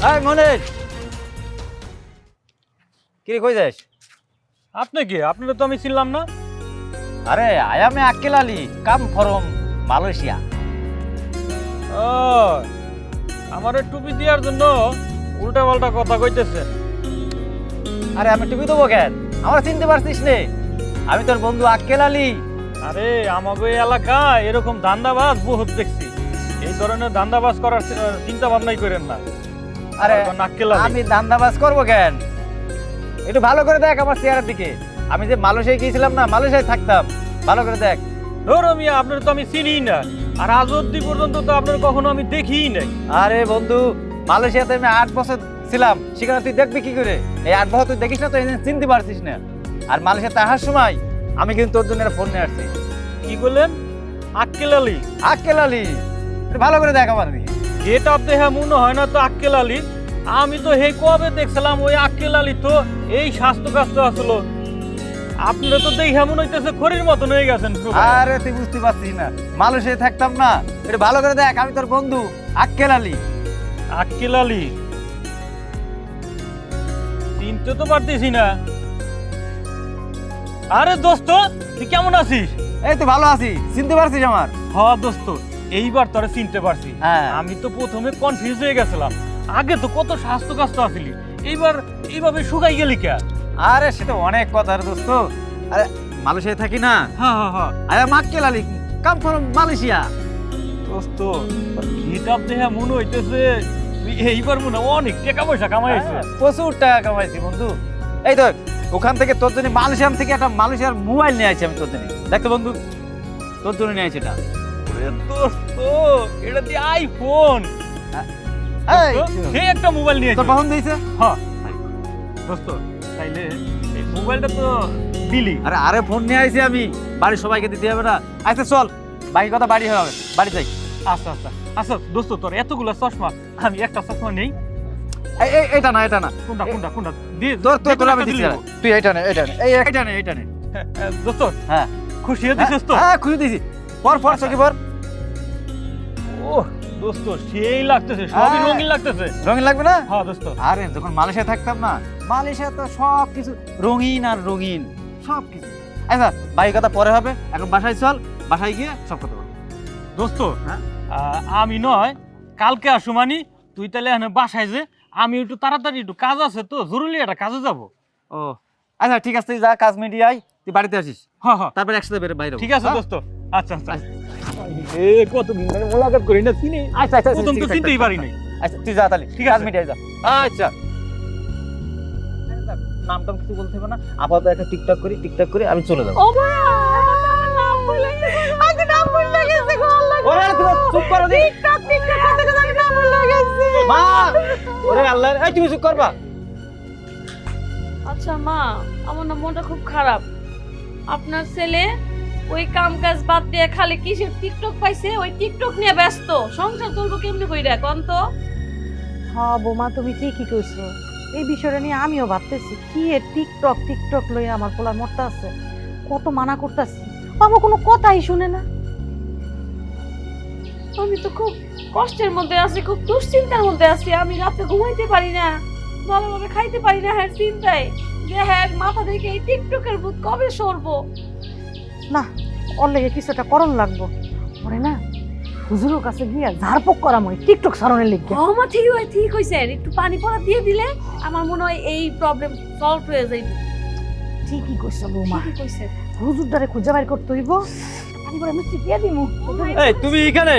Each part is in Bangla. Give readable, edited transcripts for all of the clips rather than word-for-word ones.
এই মনির, কি রে কই যাস? আপনি কি? আপনারা তো আমি চিনলাম না। আরে আই এম আক্কেল আলী, কাম ফ্রম মালয়েশিয়া। ও, আমার টুপি দেওয়ার জন্য উল্টা পাল্টা কথা কইতেছেন। আরে আমি টুপি দেবো কেন? আমার চিনতে পারছিস নে? আমি তোর বন্ধু আক্কেল আলী। আরে আমাকে এই এলাকায় এরকম ধান্দাবাজ বহুত দেখছি। এই ধরনের ধান্দাবাজ করার চিন্তা ভাবনাই করেন না। আরে আমার নাক্কেল আলী। আমি ধান্দাবাজ করবো কেন? একটু ভালো করে দেখ আমার চেহারার দিকে। আমি যে মালয়েশিয়ায় গিয়েছিলাম না, মালয়েশিয়ায় থাকতাম। ভালো করে দেখ। ধরো মিয়া, আপনার তো আমি চিনিই না, আর আজ অব্দি পর্যন্ত তো আপনার কখনো আমি দেখিই নাই। আরে বন্ধু, মালয়েশিয়াতে আমি 8 বছর ছিলাম, সেখানে তুই দেখবি কি করে? এই 8 বছর তুই দেখিস না, তো চিনতে পারছিস না। আর মালয়েশিয়াতে আসার সময় আমি কিন্তু তোর জন্য একটা ফোন নিয়ে আসছি। কি বললেন? আক্কেল আলী? আক্কেল আলী, একটু ভালো করে দেখ আমার দিকে। গেট আপ দেখে মনে হয় না তো আক্কেল আলী। আমি তো হে কবে দেখছিলাম ওই আক্কেল আলী তো এই স্বাস্থ্য কাস্ত আসলো। আপনারা তো দেখে মনে হইতেছে খড়ির মতন হয়ে গেছেন পুরো। আরে তুই বুঝতে পারছিস না, মালয়েশিয়ায় থাকতাম না। একটু ভালো করে দেখ, আমি তোর বন্ধু আক্কেল আলী। আক্কেল আলী চিনতে তো পারতেছি না। আরে দোস্ত, তুই কেমন আছিস? এই তো ভালো আছি, চিনতে পারছিস আমার? হ দোস্ত, এইবার তোরে চিনতে পারছি। হ্যাঁ। আমি তো প্রথমে কনফিউজ হয়ে গেছিলাম। আগে তো কত স্বাস্থ্য কাস্ত আসিলি, এইবার এইভাবে শুকাই গেলি কে? আরে সেটা অনেক কথা রে দোস্ত। আরে মালয়েশিয়ায় থাকি না। হ্যাঁ হ্যাঁ হ্যাঁ আই এম আক্কেল আলী, কাম ফ্রম মালয়েশিয়া। দোস্ত, গেট আপ দেখে মনে হইতেছে তুই এইবার মনে হয় অনেক টাকা পয়সা কামাইছে। প্রচুর টাকা কামাইছি বন্ধু। এই তো ওখান থেকে তোর জন্য মালয়েশিয়ান থেকে একটা মালয়েশিয়ার মোবাইল নিয়ে আসছি আমি তোর জন্য। দেখতো বন্ধু, তোর জন্য নিয়ে আসছি এটা। ওরে দোস্ত, এটা দিয়ে আইফোন। এই, সে একটা মোবাইল নিয়েছে। তোর পছন্দ হয়েছে? হ্যাঁ দোস্ত, তাইলে এই মোবাইলটা তো দিলি। আরে আরে ফোন নিয়ে আসছি আমি, বাড়ির সবাইকে দিতে হবে না? আচ্ছা চল, বাকি কথা বাড়ি হবে, বাড়ি যাই। আচ্ছা আচ্ছা আচ্ছা দোস্ত, তোর এতগুলা চশমা, আমি একটা চশমা নেই। এটা না, এটা না। কোনটা কোনটা কোনটা দিয়ে তোর আমি দিচ্ছি না। তুই এটা নে, এটা নে, এটা নে। দোস্ত, হ্যাঁ খুশি হয়েছিস তো? হ্যাঁ খুশি দিছি। পর পর আচ্ছা। চকি পর। ও দোস্ত, সেই লাগতেছে, সবই হ্যাঁ। রঙিন লাগতেছে। রঙিন লাগবে না? হ্যাঁ দোস্ত। আরে যখন মালয়েশিয়া থাকতাম না, মালয়েশিয়া তো সব কিছু রঙিন আর রঙিন, সব কিছু। আচ্ছা বাকি কথা পরে হবে, এখন বাসায় চল, বাসায় গিয়ে সব কথা বল। দোস্ত, হ্যাঁ? আমি নয় কালকে আসো মানি, তুই তাহলে এখানে বাসায় যে, আমি একটু তাড়াতাড়ি একটু কাজ আছে তো, জরুরি একটা কাজে যাব। ও আচ্ছা ঠিক আছে, তুই যা, কাজ মিডিয়ে আয়, তুই বাড়িতে আসিস, হ্যাঁ হ্যাঁ তারপরে একসাথে বেরো বাইরে। ঠিক আছে দোস্ত। আচ্ছা আচ্ছা। এ কতদিন ধরে মোলাকাত করি না, চিনি। আচ্ছা আচ্ছা প্রথম তো চিনতেই পারি নাই। আচ্ছা তুই যা তাহলে, ঠিক কাজ আছে। মিডিয়ে যা। আচ্ছা নাম টাম কিছু বলতে হবে না, আপাতত একটা টিকটক করি আমি চলে যাবো। ও মা, নাম ভুলে গেছি। আগে নাম ভুলে গেছি গো, আল্লাহ গো। ওরে তুমি চুপ করো দি। টিকটক করতে করতে আমি নাম ভুলে গেছি। মা, ওরে আল্লাহ, এই তুমি চুপ করবা। আচ্ছা মা, আমার না মনটা খুব খারাপ। আপনার ছেলে ওই কাম কাজ বাদ দিয়ে খালি কিসের টিকটক পাইছে, ওই টিকটক নিয়ে ব্যস্ত। সংসার চলবো কেমনে কইরা কোন তো? হ্যাঁ বৌমা, তুমি ঠিকই কইছো। এই বিষয়টা নিয়ে আমিও ভাবতেছি, কি এ টিকটক লইয়া আমার পোলার মরতে আছে। কত মানা করতেছি, আমার কোনো কথাই শুনে না। আমি তো খুব কষ্টের মধ্যে আছি, খুব দুশ্চিন্তার মধ্যে আছি। আমি রাতে ঘুমাইতে পারি না, ভালোভাবে খাইতে পারি না, হ্যাঁ চিন্তায় যে হ্যাঁ মাথা থেকে এই টিকটকের ভূত কবে সরবো। না, ওর লেগে কিছু একটা করণ লাগবো। ওরে না হুজুরের কাছে গিয়া ঝাড়পোক করাম ওই টিকটক সারণের লেগে। মা ঠিক হইছে, একটু পানি পড়া দিয়ে দিলে আমার মনে হয় এই প্রবলেম সলভ হয়ে যাইবে। ঠিকই কইছো বৌমা, ঠিকই কইছে। হুজুরটারে খুঁজে বাইর করতে হইব। পানি পড়া মিষ্টি দিয়ে দিমু। এই তুমি এখানে?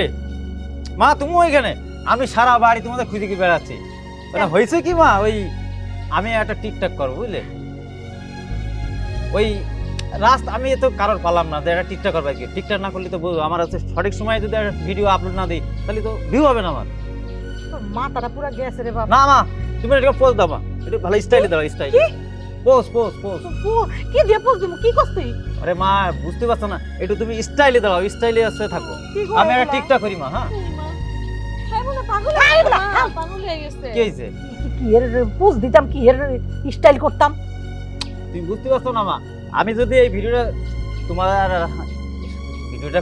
মা তুমিও এখানে? আমি সারা বাড়ি তোমাদের খুঁজে কি বেড়াচ্ছি। ওটা হয়েছে কি মা, ওই আমি একটা টিকটক করবো বুঝলে, ওই রাস্তা আমি তো কারোর পালাম না যে একটা টিকটক করবো। কি টিকটক না করলে তো আমার আছে, সঠিক সময়ে যদি একটা ভিডিও আপলোড না দিই তাহলে তো ভিউ হবে না আমার। মাথাটা পুরা গেছে রে বাবা। না মা, তুমি এটা পোজ দাও মা, একটু ভালো স্টাইলে দাও, স্টাইল পোজ। কি দিয়ে পোজ দিমু, কি করছ তুই? আরে মা বুঝতে পারছো না, একটু তুমি স্টাইলে দাও, স্টাইলে আসতে থাকো। আমি একটা টিকটক করি মা। হ্যাঁ হ্যাঁ বলে পাগল হয়ে গেছে। কি হয়েছে? কি এর পোজ দিতাম, কি এর স্টাইল করতাম। তুমি বুঝতে পারছো না মা, আমি যদি এই ভিডিওটা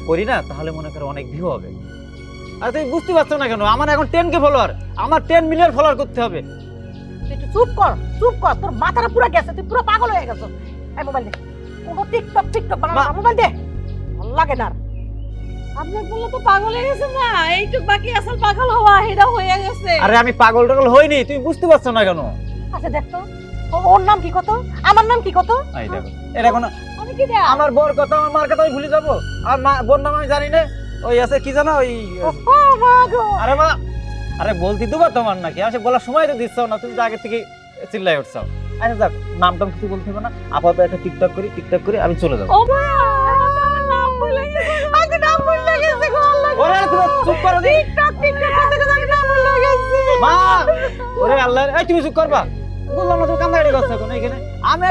করি না তাহলে মনে করো অনেক ভিউ হবে। আর তুমি বুঝতে পারছো না কেন? আমার এখন 10K ফলোয়ার, আমার 10 মিলিয়ন ফলোয়ার করতে হবে। তুই একটু চুপ কর, তোর মাথাটা পুরো গেছে, তুই পুরো পাগল হয়ে গেছো। এই মোবাইল দে, কোনো টিকটক বানাবো না, মোবাইল দে। ভালো লাগে না আর। আপনার বললে তো পাগল হয়ে গেছে না, এইটুক বাকি আসল পাগল হওয়া, এটা হয়ে গেছে। আরে আমি পাগল টাগল হইনি, তুমি বুঝতে পারছো না কেন? আচ্ছা দেখ তো, ওর নাম কি কত, আমার নাম কি কত? এই দেখো, এটা কোনো আমি কি দেয়া? আমার বোর কথা, আমার মার কথা আমি ভুলে যাবো? আর মা বোর নাম আমি জানি না। ওই আছে কি জানো, ওই ও মা গো। আরে মা, আরে বলতে দেবো তোমার নাকি? আমি বলার সময় তো দিচ্ছ না, তুমি তো আগে থেকে চিল্লাই উঠছো। আচ্ছা যাক, নামটা কিছু বলতে হবে না, আপাতত একটা টিকটক করি আমি চলে যাবো। ও মা, আমার নাম ভুলে গেছে। আগে নাম ভুলে গেছে গো, আল্লাহ গো। ওরে তুমি চুপ করো দি। টিকটক করতে করতে আগে নাম ভুলে গেছে। মা, ওরে আল্লাহ, এই তুমি চুপ করবা। বললাম না তুমি কান্দাকাটি করছো কোন এখানে? আমি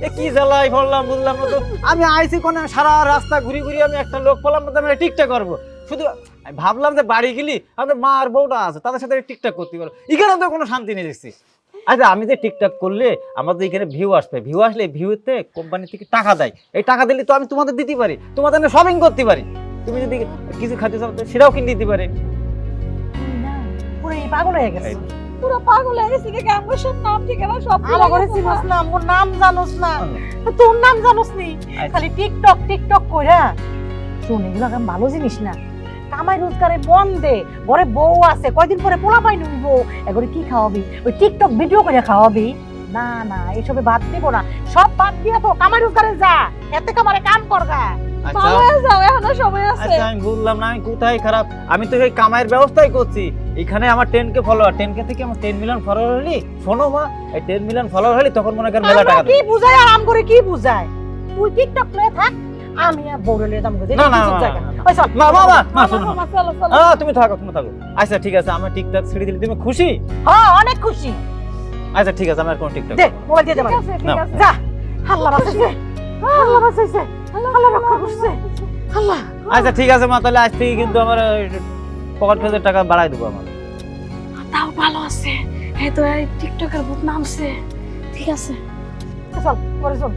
এ কি জ্বালাই পড়লাম বুঝলাম না তো। আমি আইছি কোন সারা রাস্তা ঘুরি আমি একটা লোক পেলাম না, আমি টিকটক করবো। শুধু আমি ভাবলাম যে বাড়ি গেলি আমাদের মা আর বউটা আছে, তাদের সাথে টিকটক করতে পারো। এখানে তো কোনো শান্তি নেই দেখছি। আচ্ছা আমি যে টিকটক করলে আমাদের এখানে ভিউ আসবে, ভিউ আসলে ভিউতে কোম্পানি থেকে টাকা দেয়। এই টাকা দিলে তো আমি তোমাদের দিতে পারি, তোমাদের শপিং করতে পারি। তুমি যদি কিছু খাদ্য চাও সেটাও কিনে দিতে পারি। না, পুরো এই পাগল হয়ে গেছে। পুরো পাগল হয়ে গেছে, কি আমার সব নাম ঠিকানা সব ভুলে আমার ঘরে গেছে চিনোস না। না, মোর নাম জানোস না, তোর নাম জানোস নি, খালি টিকটক কইরা। শুন, এগুলো কাম ভালো জিনিস না। কামাই রোজগারে মন দে, ঘরে বউ আছে, কয়দিন পরে পোলা পাই নইব, এগুলো কি খাওয়াবি? ওই টিকটক ভিডিও করে খাওয়াবি? না না, এইসবে বাদ দিব না, সব বাদ দিয়া তো কামাই রোজগারে যা, এতে কামারে কাম করগা। ভালো হয়ে যাও, এখনো সময় আছে। আচ্ছা আমি বললাম না আমি কোথায় খারাপ, আমি তো সেই কামাইয়ের ব্যবস্থাই করছি। এখানে আমার 10K ফলোয়ার, 10K থেকে আমার 10 মিলিয়ন ফলোয়ার হলি, শোনো মা, এই 10 মিলিয়ন ফলোয়ার হলি তখন মনে করেন মেলা টাকা আমরা কি বুঝাই, আরাম করে কি বুঝায়? তুই টিকটক লয়ে থাক, আমি আর বউরে লয়ে দাম করে না, না, কিছু না, জায়গা। না, না। ওই চল মা বাবা মা চলো, শোনো, মা, চলো, চলো। তুমি থাকো। আচ্ছা ঠিক আছে, আমার টিকটক ছেড়ে দিলে তুমি খুশি? হ্যাঁ, অনেক খুশি। আচ্ছা ঠিক আছে, আমার কোন টিকটক দে মোবাইল দিয়ে দে ঠিক আমারে। আছে, ঠিক নাও। আছে। যা, আল্লাহ বাঁচাইছে, আল্লাহ বাঁচাইছে, আল্লাহ রক্ষা করছে, আল্লাহ। আচ্ছা ঠিক আছে মা, তাহলে আজ থেকে কিন্তু আমার পকেট খরচের টাকা বাড়াই দেবো আমার। তাও ভালো আছে, এই তো এই টিকটকের ভূত নামছে। ঠিক আছে, চল পরে চল।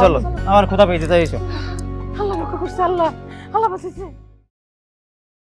চলো, আমার কোথা পেয়েছে তাই এসো। আল্লাহ রক্ষা করছে, আল্লাহ বাঁচাইছে।